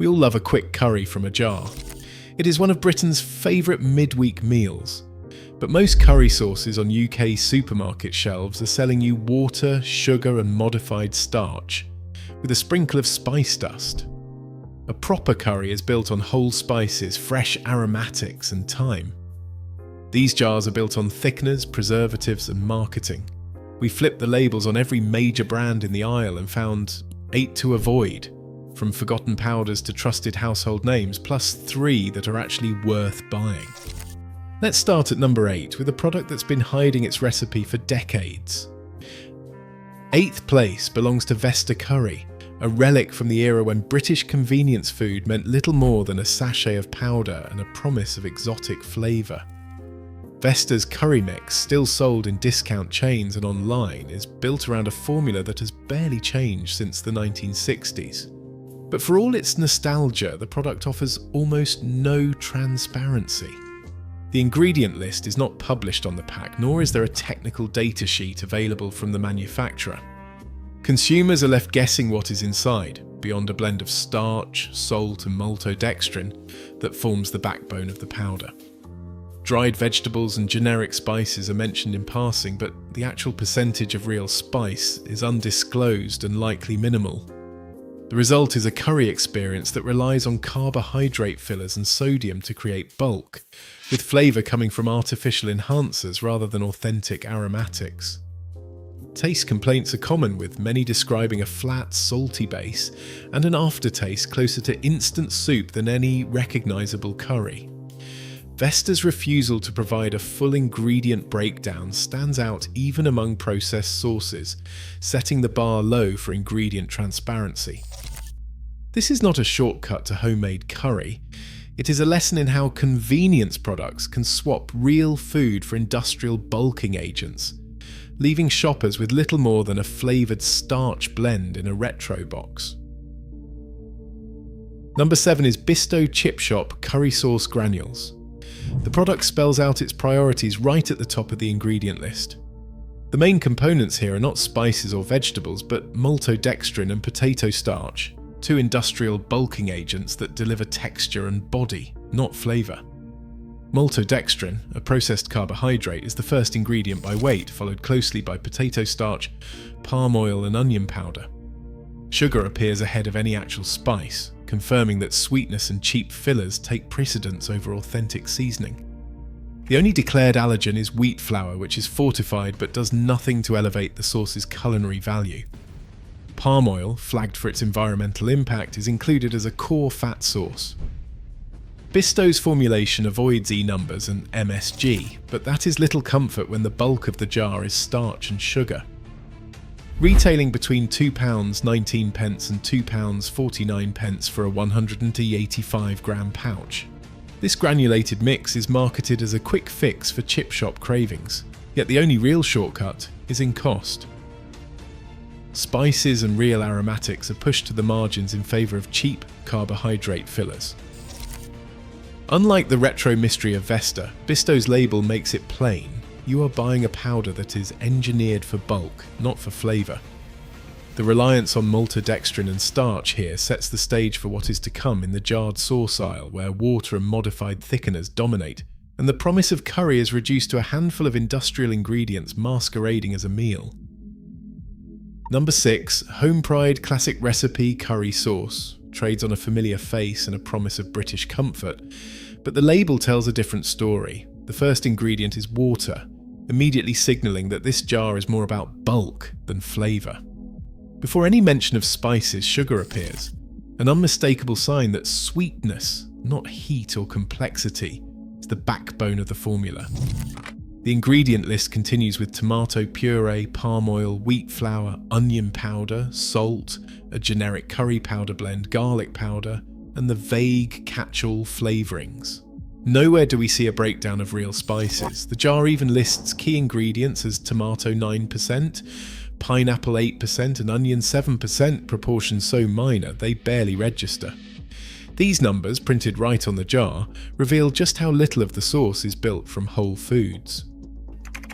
We all love a quick curry from a jar. It is one of Britain's favourite midweek meals. But most curry sauces on UK supermarket shelves are selling you water, sugar and modified starch, with a sprinkle of spice dust. A proper curry is built on whole spices, fresh aromatics and thyme. These jars are built on thickeners, preservatives and marketing. We flipped the labels on every major brand in the aisle and found 8 to avoid, from forgotten powders to trusted household names, plus 3 that are actually worth buying. Let's start at number 8 with a product that's been hiding its recipe for decades. 8th place belongs to Vesta Curry, a relic from the era when British convenience food meant little more than a sachet of powder and a promise of exotic flavour. Vesta's curry mix, still sold in discount chains and online, is built around a formula that has barely changed since the 1960s. But for all its nostalgia, the product offers almost no transparency. The ingredient list is not published on the pack, nor is there a technical data sheet available from the manufacturer. Consumers are left guessing what is inside, beyond a blend of starch, salt and maltodextrin that forms the backbone of the powder. Dried vegetables and generic spices are mentioned in passing, but the actual percentage of real spice is undisclosed and likely minimal. The result is a curry experience that relies on carbohydrate fillers and sodium to create bulk, with flavour coming from artificial enhancers rather than authentic aromatics. Taste complaints are common, with many describing a flat, salty base and an aftertaste closer to instant soup than any recognisable curry. Vesta's refusal to provide a full ingredient breakdown stands out even among processed sauces, setting the bar low for ingredient transparency. This is not a shortcut to homemade curry. It is a lesson in how convenience products can swap real food for industrial bulking agents, leaving shoppers with little more than a flavoured starch blend in a retro box. Number 7 is Bisto Chip Shop Curry Sauce Granules. The product spells out its priorities right at the top of the ingredient list. The main components here are not spices or vegetables, but maltodextrin and potato starch, 2 industrial bulking agents that deliver texture and body, not flavour. Maltodextrin, a processed carbohydrate, is the first ingredient by weight, followed closely by potato starch, palm oil and onion powder. Sugar appears ahead of any actual spice, confirming that sweetness and cheap fillers take precedence over authentic seasoning. The only declared allergen is wheat flour, which is fortified but does nothing to elevate the sauce's culinary value. Palm oil, flagged for its environmental impact, is included as a core fat source. Bisto's formulation avoids E numbers and MSG, but that is little comfort when the bulk of the jar is starch and sugar. Retailing between £2.19 and £2.49 for a 185 gram pouch. This granulated mix is marketed as a quick fix for chip shop cravings, yet the only real shortcut is in cost. Spices and real aromatics are pushed to the margins in favour of cheap carbohydrate fillers. Unlike the retro mystery of Vesta, Bisto's label makes it plain. You are buying a powder that is engineered for bulk, not for flavour. The reliance on maltodextrin and starch here sets the stage for what is to come in the jarred sauce aisle, where water and modified thickeners dominate, and the promise of curry is reduced to a handful of industrial ingredients masquerading as a meal. Number 6, Homepride Classic Recipe Curry Sauce. Trades on a familiar face and a promise of British comfort, but the label tells a different story. The first ingredient is water, immediately signalling that this jar is more about bulk than flavour. Before any mention of spices, sugar appears, an unmistakable sign that sweetness, not heat or complexity, is the backbone of the formula. The ingredient list continues with tomato puree, palm oil, wheat flour, onion powder, salt, a generic curry powder blend, garlic powder, and the vague catch-all flavourings. Nowhere do we see a breakdown of real spices. The jar even lists key ingredients as tomato 9%, pineapple 8% and onion 7%, proportions so minor they barely register. These numbers, printed right on the jar, reveal just how little of the sauce is built from whole foods.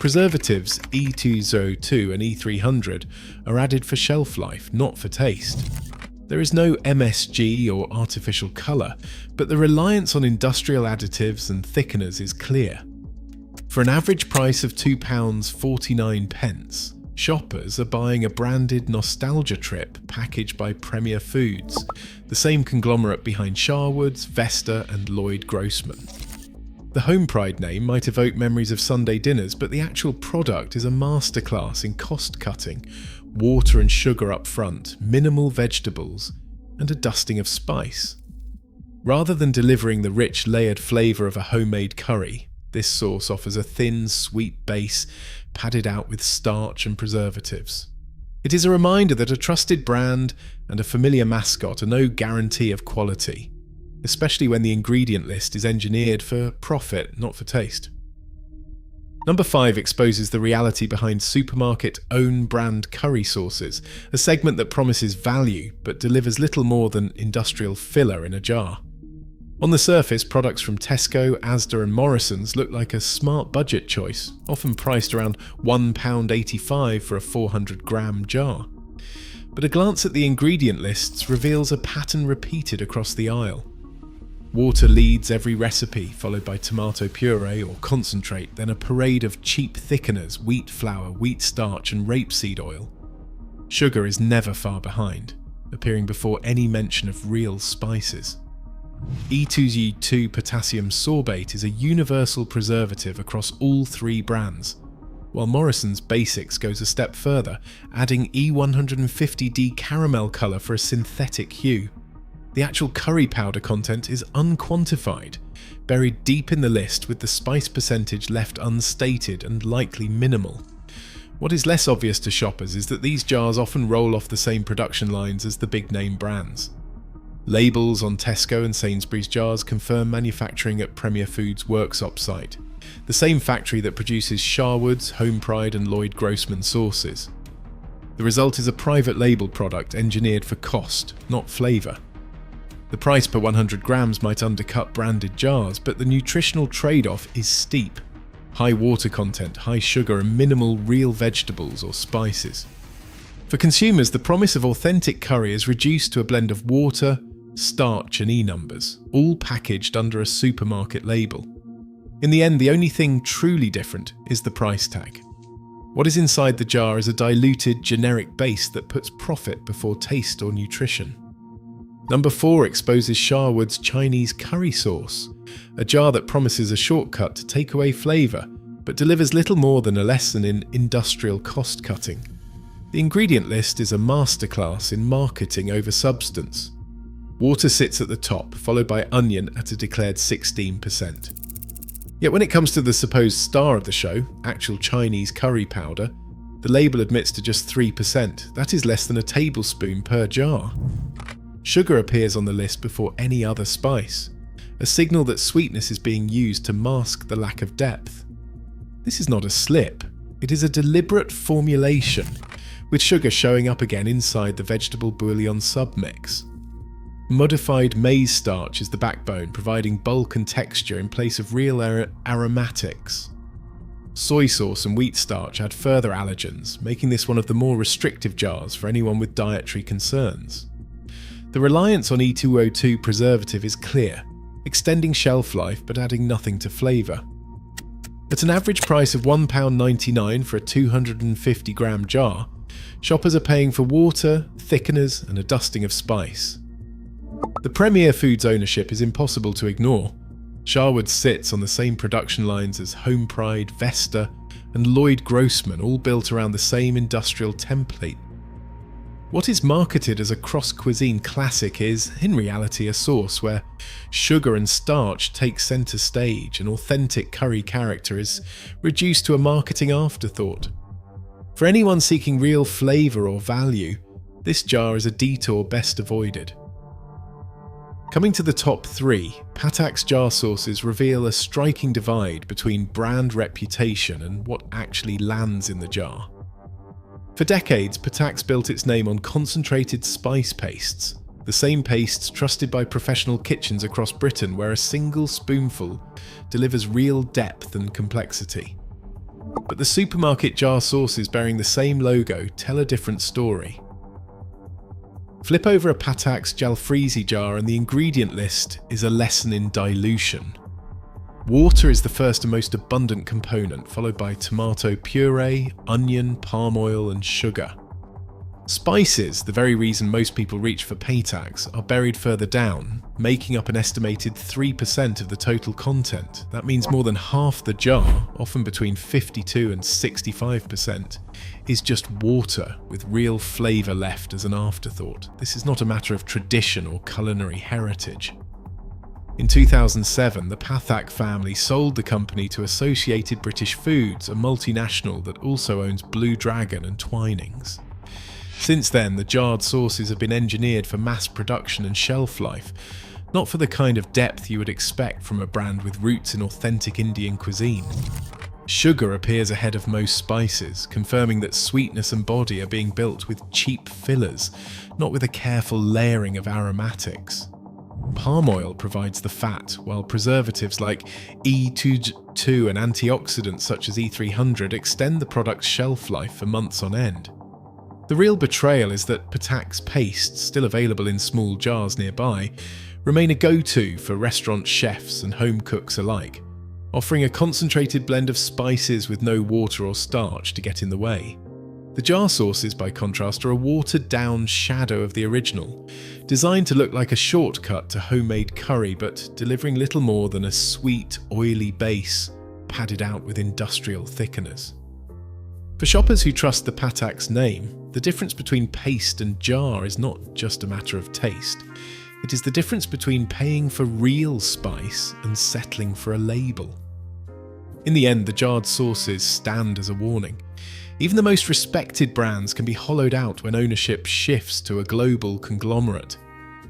Preservatives E202 and E300 are added for shelf life, not for taste. There is no MSG or artificial colour, but the reliance on industrial additives and thickeners is clear. For an average price of £2.49, shoppers are buying a branded nostalgia trip packaged by Premier Foods, the same conglomerate behind Sharwood's, Vesta and Loyd Grossman. The Homepride name might evoke memories of Sunday dinners, but the actual product is a masterclass in cost cutting, water and sugar up front, minimal vegetables, and a dusting of spice. Rather than delivering the rich layered flavour of a homemade curry, this sauce offers a thin, sweet base padded out with starch and preservatives. It is a reminder that a trusted brand and a familiar mascot are no guarantee of quality, especially when the ingredient list is engineered for profit, not for taste. Number 5 exposes the reality behind supermarket own brand curry sauces, a segment that promises value but delivers little more than industrial filler in a jar. On the surface, products from Tesco, Asda and Morrison's look like a smart budget choice, often priced around £1.85 for a 400-gram jar. But a glance at the ingredient lists reveals a pattern repeated across the aisle. Water leads every recipe, followed by tomato puree or concentrate, then a parade of cheap thickeners, wheat flour, wheat starch and rapeseed oil. Sugar is never far behind, appearing before any mention of real spices. E2G2 potassium sorbate is a universal preservative across all 3 brands, while Morrison's Basics goes a step further, adding E150D caramel colour for a synthetic hue. The actual curry powder content is unquantified, buried deep in the list with the spice percentage left unstated and likely minimal. What is less obvious to shoppers is that these jars often roll off the same production lines as the big name brands. Labels on Tesco and Sainsbury's jars confirm manufacturing at Premier Foods' Worksop site, the same factory that produces Sharwood's, Homepride and Loyd Grossman sauces. The result is a private label product engineered for cost, not flavour. The price per 100 grams might undercut branded jars, but the nutritional trade-off is steep. High water content, high sugar and minimal real vegetables or spices. For consumers, the promise of authentic curry is reduced to a blend of water, starch and E-numbers, all packaged under a supermarket label. In the end, the only thing truly different is the price tag. What is inside the jar is a diluted, generic base that puts profit before taste or nutrition. Number 4 exposes Sharwood's Chinese curry sauce, a jar that promises a shortcut to take away flavour, but delivers little more than a lesson in industrial cost cutting. The ingredient list is a masterclass in marketing over substance. Water sits at the top, followed by onion at a declared 16%. Yet when it comes to the supposed star of the show, actual Chinese curry powder, the label admits to just 3%. That is less than a tablespoon per jar. Sugar appears on the list before any other spice, a signal that sweetness is being used to mask the lack of depth. This is not a slip, it is a deliberate formulation, with sugar showing up again inside the vegetable bouillon submix. Modified maize starch is the backbone, providing bulk and texture in place of real aromatics. Soy sauce and wheat starch add further allergens, making this one of the more restrictive jars for anyone with dietary concerns. The reliance on E2O2 preservative is clear, extending shelf life but adding nothing to flavour. At an average price of £1.99 for a 250-gram jar, shoppers are paying for water, thickeners and a dusting of spice. The Premier Foods ownership is impossible to ignore. Sharwood sits on the same production lines as Homepride, Vesta and Loyd Grossman, all built around the same industrial template. What is marketed as a cross-cuisine classic is, in reality, a sauce where sugar and starch take centre stage and authentic curry character is reduced to a marketing afterthought. For anyone seeking real flavour or value, this jar is a detour best avoided. Coming to the top 3, Patak's jar sauces reveal a striking divide between brand reputation and what actually lands in the jar. For decades, Patak's built its name on concentrated spice pastes, the same pastes trusted by professional kitchens across Britain where a single spoonful delivers real depth and complexity. But the supermarket jar sauces bearing the same logo tell a different story. Flip over a Patak's jalfrezi jar and the ingredient list is a lesson in dilution. Water is the first and most abundant component, followed by tomato puree, onion, palm oil and sugar. Spices, the very reason most people reach for Pataks, are buried further down, making up an estimated 3% of the total content. That means more than half the jar, often between 52 and 65%, is just water with real flavour left as an afterthought. This is not a matter of tradition or culinary heritage. In 2007, the Patak family sold the company to Associated British Foods, a multinational that also owns Blue Dragon and Twinings. Since then, the jarred sauces have been engineered for mass production and shelf life, not for the kind of depth you would expect from a brand with roots in authentic Indian cuisine. Sugar appears ahead of most spices, confirming that sweetness and body are being built with cheap fillers, not with a careful layering of aromatics. Palm oil provides the fat, while preservatives like E2 and antioxidants such as E300 extend the product's shelf life for months on end. The real betrayal is that Patak's pastes, still available in small jars nearby, remain a go-to for restaurant chefs and home cooks alike, offering a concentrated blend of spices with no water or starch to get in the way. The jar sauces, by contrast, are a watered-down shadow of the original, designed to look like a shortcut to homemade curry, but delivering little more than a sweet, oily base, padded out with industrial thickeners. For shoppers who trust the Patak's name, the difference between paste and jar is not just a matter of taste. It is the difference between paying for real spice and settling for a label. In the end, the jarred sauces stand as a warning. Even the most respected brands can be hollowed out when ownership shifts to a global conglomerate.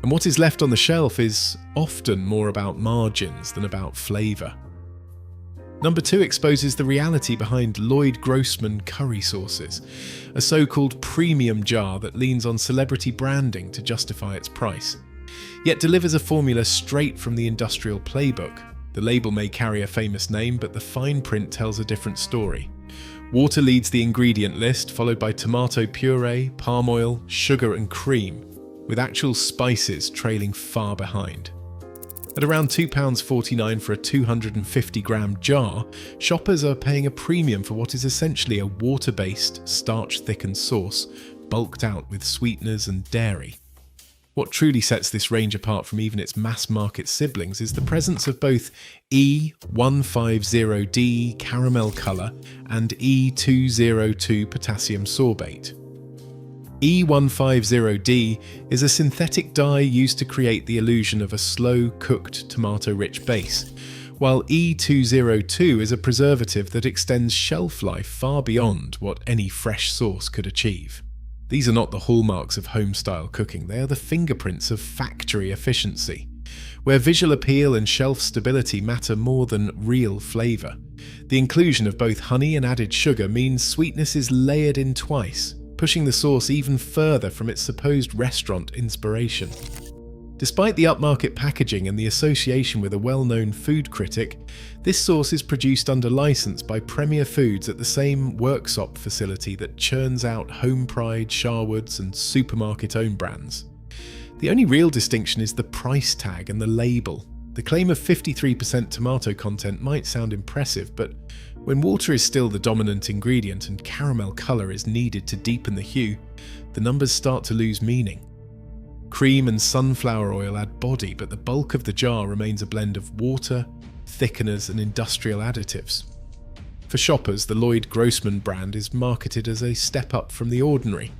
And what is left on the shelf is often more about margins than about flavour. Number 2 exposes the reality behind Loyd Grossman curry sauces, a so-called premium jar that leans on celebrity branding to justify its price, yet delivers a formula straight from the industrial playbook. The label may carry a famous name, but the fine print tells a different story. Water leads the ingredient list, followed by tomato puree, palm oil, sugar and cream, with actual spices trailing far behind. At around £2.49 for a 250-gram jar, shoppers are paying a premium for what is essentially a water-based, starch-thickened sauce, bulked out with sweeteners and dairy. What truly sets this range apart from even its mass-market siblings is the presence of both E150D caramel colour and E202 potassium sorbate. E150D is a synthetic dye used to create the illusion of a slow-cooked tomato-rich base, while E202 is a preservative that extends shelf life far beyond what any fresh sauce could achieve. These are not the hallmarks of home-style cooking, they are the fingerprints of factory efficiency, where visual appeal and shelf stability matter more than real flavour. The inclusion of both honey and added sugar means sweetness is layered in twice, pushing the sauce even further from its supposed restaurant inspiration. Despite the upmarket packaging and the association with a well-known food critic, this sauce is produced under license by Premier Foods at the same workshop facility that churns out Homepride, Sharwoods and supermarket-owned brands. The only real distinction is the price tag and the label. The claim of 53% tomato content might sound impressive, but when water is still the dominant ingredient and caramel colour is needed to deepen the hue, the numbers start to lose meaning. Cream and sunflower oil add body, but the bulk of the jar remains a blend of water, thickeners and industrial additives. For shoppers, the Loyd Grossman brand is marketed as a step up from the ordinary,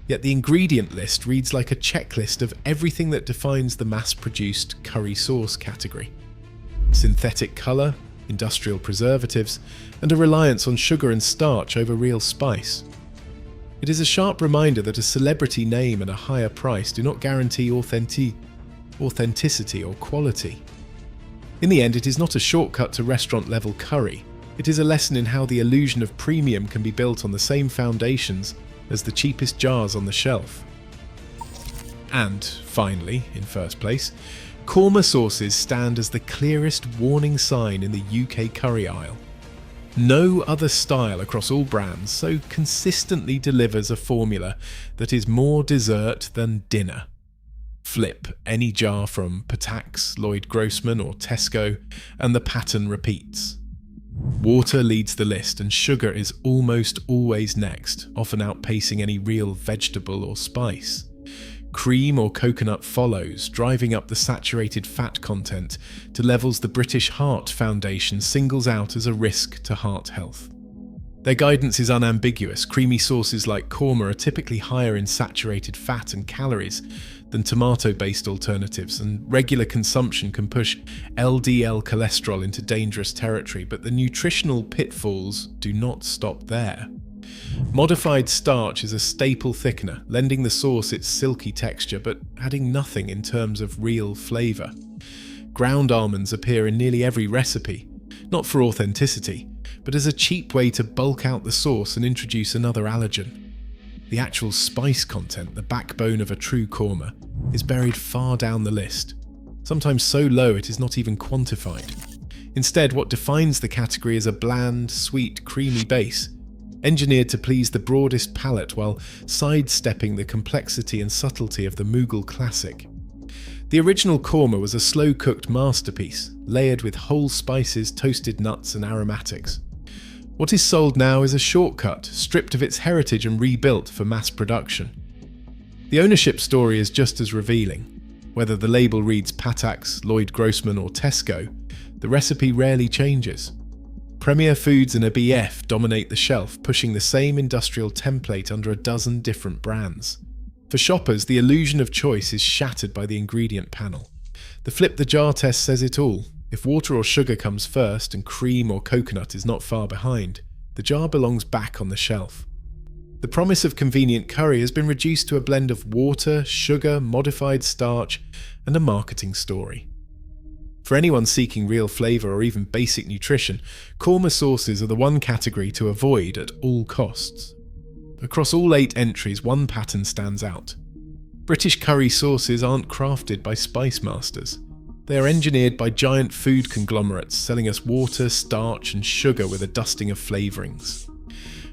yet the ingredient list reads like a checklist of everything that defines the mass-produced curry sauce category. Synthetic colour, industrial preservatives, and a reliance on sugar and starch over real spice. It is a sharp reminder that a celebrity name and a higher price do not guarantee authenticity or quality. In the end, it is not a shortcut to restaurant-level curry. It is a lesson in how the illusion of premium can be built on the same foundations as the cheapest jars on the shelf. And, finally, in first place, Korma sauces stand as the clearest warning sign in the UK curry aisle. No other style across all brands so consistently delivers a formula that is more dessert than dinner. Flip any jar from Patak's, Loyd Grossman or Tesco, and the pattern repeats. Water leads the list and sugar is almost always next, often outpacing any real vegetable or spice. Cream or coconut follows, driving up the saturated fat content to levels the British Heart Foundation singles out as a risk to heart health. Their guidance is unambiguous. Creamy sauces like Korma are typically higher in saturated fat and calories than tomato-based alternatives, and regular consumption can push LDL cholesterol into dangerous territory, but the nutritional pitfalls do not stop there. Modified starch is a staple thickener, lending the sauce its silky texture but adding nothing in terms of real flavour. Ground almonds appear in nearly every recipe, not for authenticity, but as a cheap way to bulk out the sauce and introduce another allergen. The actual spice content, the backbone of a true korma, is buried far down the list, sometimes so low it is not even quantified. Instead, what defines the category is a bland, sweet, creamy base, engineered to please the broadest palate while sidestepping the complexity and subtlety of the Mughal classic. The original korma was a slow-cooked masterpiece, layered with whole spices, toasted nuts and aromatics. What is sold now is a shortcut, stripped of its heritage and rebuilt for mass production. The ownership story is just as revealing. Whether the label reads Patak's, Loyd Grossman or Tesco, the recipe rarely changes. Premier Foods and a BF dominate the shelf, pushing the same industrial template under a dozen different brands. For shoppers, the illusion of choice is shattered by the ingredient panel. The flip the jar test says it all. If water or sugar comes first and cream or coconut is not far behind, the jar belongs back on the shelf. The promise of convenient curry has been reduced to a blend of water, sugar, modified starch, and a marketing story. For anyone seeking real flavour or even basic nutrition, korma sauces are the one category to avoid at all costs. Across all 8 entries, one pattern stands out. British curry sauces aren't crafted by spice masters. They are engineered by giant food conglomerates selling us water, starch and sugar with a dusting of flavourings.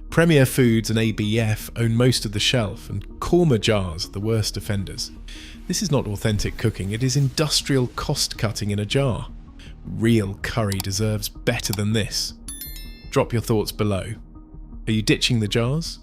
Premier Foods and ABF own most of the shelf, and korma jars are the worst offenders. This is not authentic cooking, it is industrial cost-cutting in a jar. Real curry deserves better than this. Drop your thoughts below. Are you ditching the jars?